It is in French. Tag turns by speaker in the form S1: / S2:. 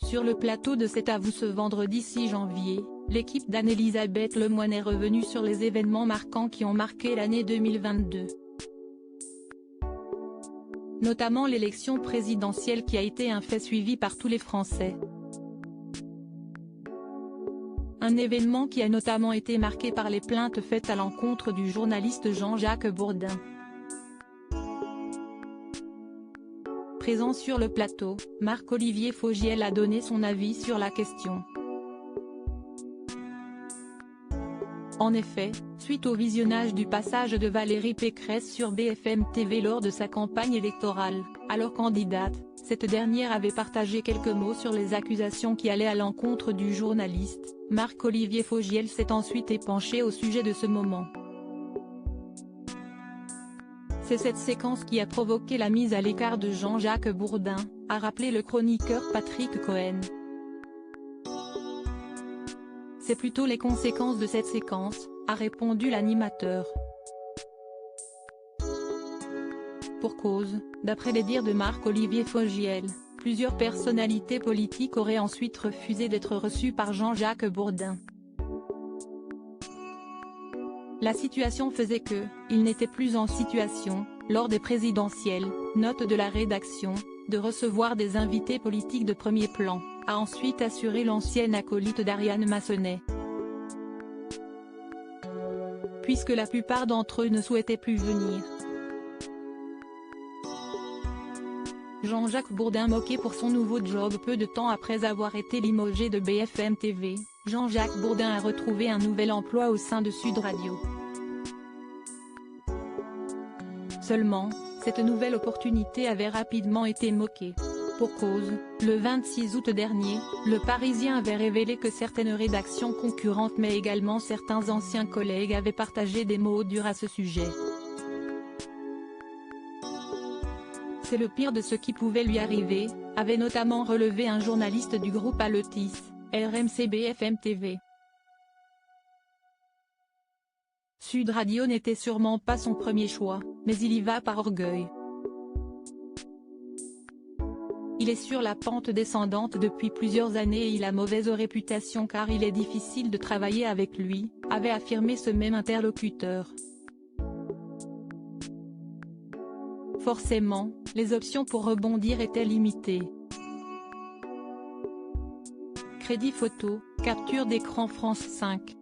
S1: Sur le plateau de C'est à vous ce vendredi 6 janvier, l'équipe d'Anne-Elisabeth Lemoine est revenue sur les événements marquants qui ont marqué l'année 2022. Notamment l'élection présidentielle qui a été un fait suivi par tous les Français. Un événement qui a notamment été marqué par les plaintes faites à l'encontre du journaliste Jean-Jacques Bourdin. Présent sur le plateau, Marc-Olivier Fogiel a donné son avis sur la question. En effet, suite au visionnage du passage de Valérie Pécresse sur BFM TV lors de sa campagne électorale, alors candidate, cette dernière avait partagé quelques mots sur les accusations qui allaient à l'encontre du journaliste. Marc-Olivier Fogiel s'est ensuite épanché au sujet de ce moment. C'est cette séquence qui a provoqué la mise à l'écart de Jean-Jacques Bourdin, a rappelé le chroniqueur Patrick Cohen. C'est plutôt les conséquences de cette séquence, a répondu l'animateur. Pour cause, d'après les dires de Marc-Olivier Fogiel, plusieurs personnalités politiques auraient ensuite refusé d'être reçues par Jean-Jacques Bourdin. La situation faisait que, il n'était plus en situation, lors des présidentielles, note de la rédaction, de recevoir des invités politiques de premier plan, a ensuite assuré l'ancienne acolyte d'Ariane Massenet. Puisque la plupart d'entre eux ne souhaitaient plus venir. Jean-Jacques Bourdin moqué pour son nouveau job peu de temps après avoir été limogé de BFM TV, Jean-Jacques Bourdin a retrouvé un nouvel emploi au sein de Sud Radio. Seulement, cette nouvelle opportunité avait rapidement été moquée. Pour cause, le 26 août dernier, Le Parisien avait révélé que certaines rédactions concurrentes mais également certains anciens collègues avaient partagé des mots durs à ce sujet. C'est le pire de ce qui pouvait lui arriver, avait notamment relevé un journaliste du groupe Aletis, RMC BFM TV. Sud Radio n'était sûrement pas son premier choix, mais il y va par orgueil. Il est sur la pente descendante depuis plusieurs années et il a mauvaise réputation car il est difficile de travailler avec lui, avait affirmé ce même interlocuteur. Forcément, les options pour rebondir étaient limitées. Crédit photo, capture d'écran France 5.